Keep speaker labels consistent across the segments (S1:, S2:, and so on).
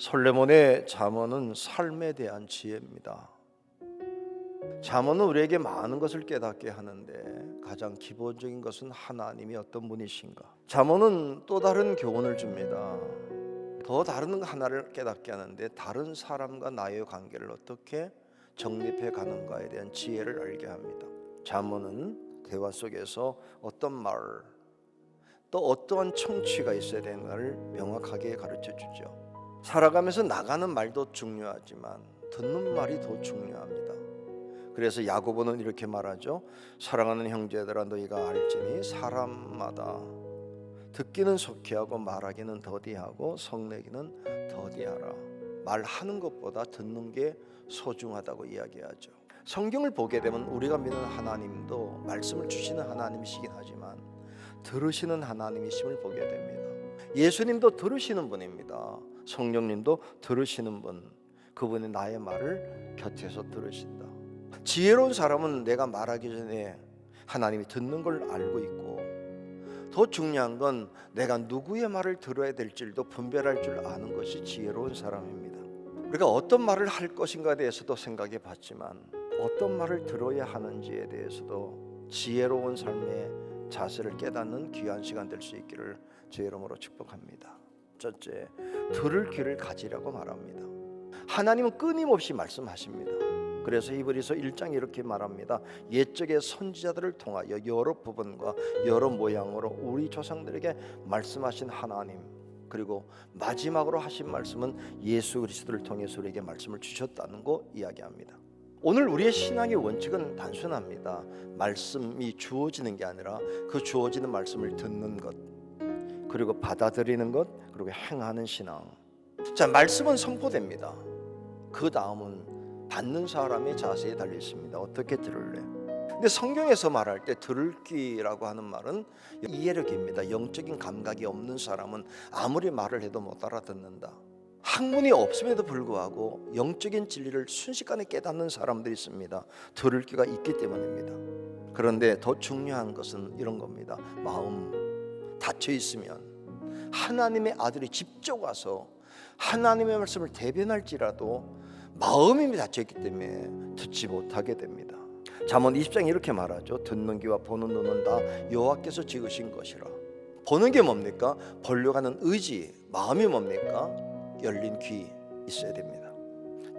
S1: 솔로몬의 잠언은 삶에 대한 지혜입니다. 잠언은 우리에게 많은 것을 깨닫게 하는데 가장 기본적인 것은 하나님이 어떤 분이신가. 잠언은 또 다른 교훈을 줍니다. 더 다른 하나를 깨닫게 하는데 다른 사람과 나의 관계를 어떻게 정립해 가는가에 대한 지혜를 알게 합니다. 잠언은 대화 속에서 어떤 말, 또 어떠한 청취가 있어야 되는가를 명확하게 가르쳐 주죠. 살아가면서 나가는 말도 중요하지만 듣는 말이 더 중요합니다. 그래서 야고보는 이렇게 말하죠. 사랑하는 형제들아, 너희가 알지니 사람마다 듣기는 속히 하고 말하기는 더디하고 성내기는 더디하라. 말하는 것보다 듣는 게 소중하다고 이야기하죠. 성경을 보게 되면 우리가 믿는 하나님도 말씀을 주시는 하나님이시긴 하지만 들으시는 하나님이심을 보게 됩니다. 예수님도 들으시는 분입니다. 성령님도 들으시는 분, 그분이 나의 말을 곁에서 들으신다. 지혜로운 사람은 내가 말하기 전에 하나님이 듣는 걸 알고 있고, 더 중요한 건 내가 누구의 말을 들어야 될지도 분별할 줄 아는 것이 지혜로운 사람입니다. 우리가 어떤 말을 할 것인가에 대해서도 생각해 봤지만 어떤 말을 들어야 하는지에 대해서도 지혜로운 삶의 자세를 깨닫는 귀한 시간 될 수 있기를 주의 이름으로 축복합니다. 첫째, 들을 귀를 가지라고 말합니다. 하나님은 끊임없이 말씀하십니다. 그래서 히브리서 1장 이렇게 말합니다. 옛적의 선지자들을 통하여 여러 부분과 여러 모양으로 우리 조상들에게 말씀하신 하나님, 그리고 마지막으로 하신 말씀은 예수 그리스도를 통해서 우리에게 말씀을 주셨다는 거 이야기합니다. 오늘 우리의 신앙의 원칙은 단순합니다. 말씀이 주어지는 게 아니라 그 주어지는 말씀을 듣는 것, 그리고 받아들이는 것, 그리고 행하는 신앙. 자, 말씀은 선포됩니다. 그 다음은 받는 사람의 자세에 달려 있습니다. 어떻게 들을래? 근데 성경에서 말할 때 들을 귀라고 하는 말은 이해력입니다. 영적인 감각이 없는 사람은 아무리 말을 해도 못 알아듣는다. 학문이 없음에도 불구하고 영적인 진리를 순식간에 깨닫는 사람들이 있습니다. 들을 귀가 있기 때문입니다. 그런데 더 중요한 것은 이런 겁니다. 마음 닫혀 있으면 하나님의 아들이 직접 와서 하나님의 말씀을 대변할지라도 마음이 닫혀 있기 때문에 듣지 못하게 됩니다. 잠언 20장 이렇게 말하죠. 듣는 귀와 보는 눈은 다 여호와께서 지으신 것이라. 보는 게 뭡니까? 보려고 하는 의지, 마음이 뭡니까? 열린 귀 있어야 됩니다.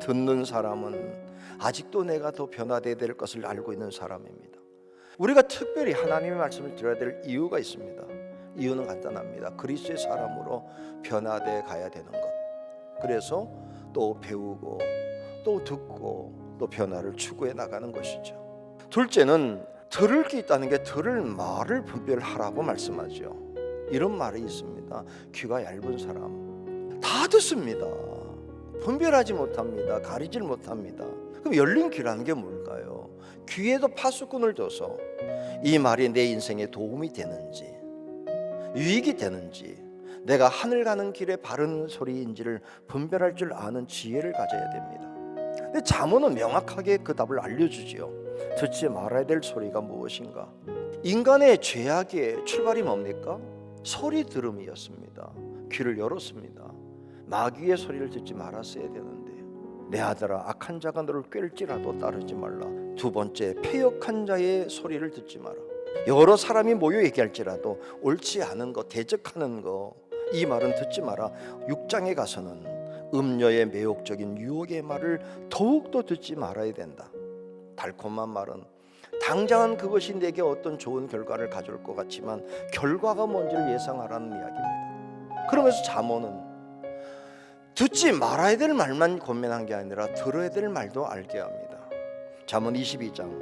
S1: 듣는 사람은 아직도 내가 더 변화되어야 될 것을 알고 있는 사람입니다. 우리가 특별히 하나님의 말씀을 들어야 될 이유가 있습니다. 이유는 간단합니다. 그리스도의 사람으로 변화되어 가야 되는 것. 그래서 또 배우고 또 듣고 또 변화를 추구해 나가는 것이죠. 둘째는 들을 게 있다는 게 들을 말을 분별하라고 말씀하죠. 이런 말이 있습니다. 귀가 얇은 사람 다 듣습니다. 분별하지 못합니다. 가리질 못합니다. 그럼 열린 귀라는 게 뭘까요? 귀에도 파수꾼을 둬서 이 말이 내 인생에 도움이 되는지, 유익이 되는지, 내가 하늘 가는 길에 바른 소리인지를 분별할 줄 아는 지혜를 가져야 됩니다. 근데 잠언은 명확하게 그 답을 알려주지요. 듣지 말아야 될 소리가 무엇인가? 인간의 죄악의 출발이 뭡니까? 소리 들음이었습니다. 귀를 열었습니다. 마귀의 소리를 듣지 말았어야 되는데, 내 아들아, 악한 자가 너를 꿰을지라도 따르지 말라. 두 번째, 패역한 자의 소리를 듣지 마라. 여러 사람이 모여 얘기할지라도 옳지 않은 거, 대적하는 거, 이 말은 듣지 마라. 6장에 가서는 음녀의 매혹적인 유혹의 말을 더욱더 듣지 말아야 된다. 달콤한 말은 당장은 그것이 내게 어떤 좋은 결과를 가져올 것 같지만 결과가 뭔지를 예상하라는 이야기입니다. 그러면서 잠언은 듣지 말아야 될 말만 권면한 게 아니라 들어야 될 말도 알게 합니다. 잠언 22장,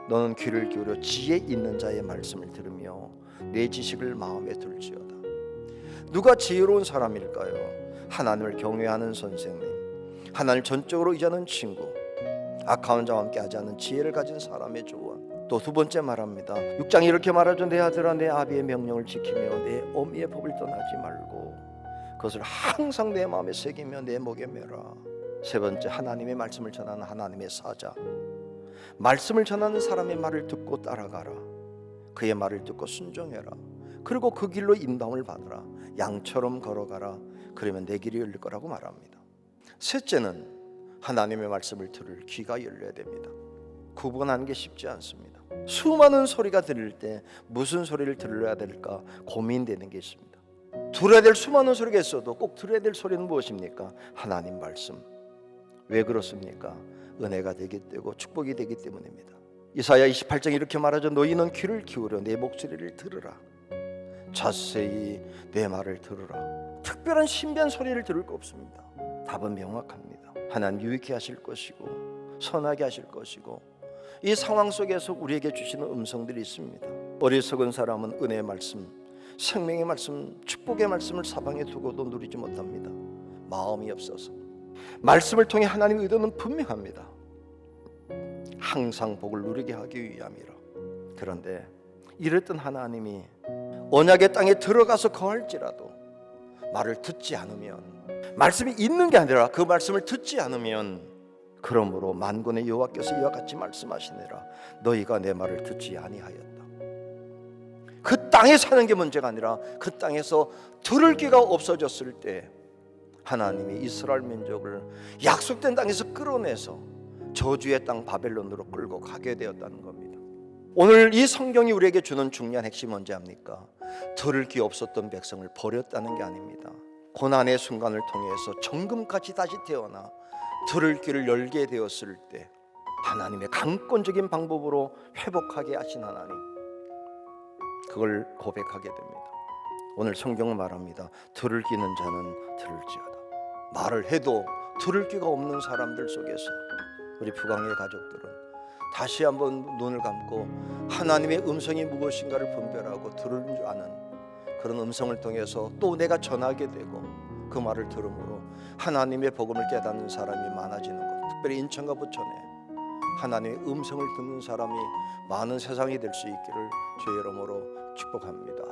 S1: 너는 귀를 기울여 지혜 있는 자의 말씀을 들으며 내 지식을 마음에 둘지어다. 누가 지혜로운 사람일까요? 하나님을 경외하는 선생님, 하나님을 전적으로 의지하는 친구, 악한 자와 함께 하지 않는 지혜를 가진 사람의 조언. 또 두 번째 말합니다. 6장 이렇게 말하죠. 내 아들아, 내 아비의 명령을 지키며 내 어미의 법을 떠나지 말고 그것을 항상 내 마음에 새기며 내 목에 매라. 세 번째, 하나님의 말씀을 전하는 하나님의 사자. 말씀을 전하는 사람의 말을 듣고 따라가라. 그의 말을 듣고 순종해라. 그리고 그 길로 인도함을 받으라. 양처럼 걸어가라. 그러면 내 길이 열릴 거라고 말합니다. 셋째는 하나님의 말씀을 들을 귀가 열려야 됩니다. 구분하는 게 쉽지 않습니다. 수많은 소리가 들릴 때 무슨 소리를 들어야 될까 고민되는 게 있습니다. 들어야 될 수많은 소리가 있어도 꼭 들어야 될 소리는 무엇입니까? 하나님 말씀. 왜 그렇습니까? 은혜가 되기 때문에 축복이 되기 때문입니다. 이사야 28장 이렇게 말하죠. 너희는 귀를 기울여 내 목소리를 들으라. 자세히 내 말을 들으라. 특별한 신비한 소리를 들을 거 없습니다. 답은 명확합니다. 하나님 유익히 하실 것이고 선하게 하실 것이고 이 상황 속에서 우리에게 주시는 음성들이 있습니다. 어리석은 사람은 은혜의 말씀, 생명의 말씀, 축복의 말씀을 사방에 두고도 누리지 못합니다. 마음이 없어서. 말씀을 통해 하나님의 의도는 분명합니다. 항상 복을 누리게 하기 위함이라. 그런데 이랬던 하나님이 언약의 땅에 들어가서 거할지라도 말을 듣지 않으면, 말씀이 있는 게 아니라 그 말씀을 듣지 않으면, 그러므로 만군의 여호와께서 이와 같이 말씀하시니라. 너희가 내 말을 듣지 아니하였다. 그 땅에 사는 게 문제가 아니라 그 땅에서 들을 귀가 없어졌을 때 하나님이 이스라엘 민족을 약속된 땅에서 끌어내서 저주의 땅 바벨론으로 끌고 가게 되었다는 겁니다. 오늘 이 성경이 우리에게 주는 중요한 핵심이 뭔지 압니까? 들을 귀 없었던 백성을 버렸다는 게 아닙니다. 고난의 순간을 통해서 정금같이 다시 태어나 들을 귀를 열게 되었을 때 하나님의 강권적인 방법으로 회복하게 하신 하나님, 그걸 고백하게 됩니다. 오늘 성경은 말합니다. 들을 귀 있는 자는 들을지어다. 말을 해도 들을 귀가 없는 사람들 속에서 우리 부강의 가족들은 다시 한번 눈을 감고 하나님의 음성이 무엇인가를 분별하고 들을 줄 아는 그런 음성을 통해서 또 내가 전하게 되고 그 말을 들음으로 하나님의 복음을 깨닫는 사람이 많아지는 것, 특별히 인천과 부천에 하나님의 음성을 듣는 사람이 많은 세상이 될 수 있기를 주의 이름으로 축복합니다.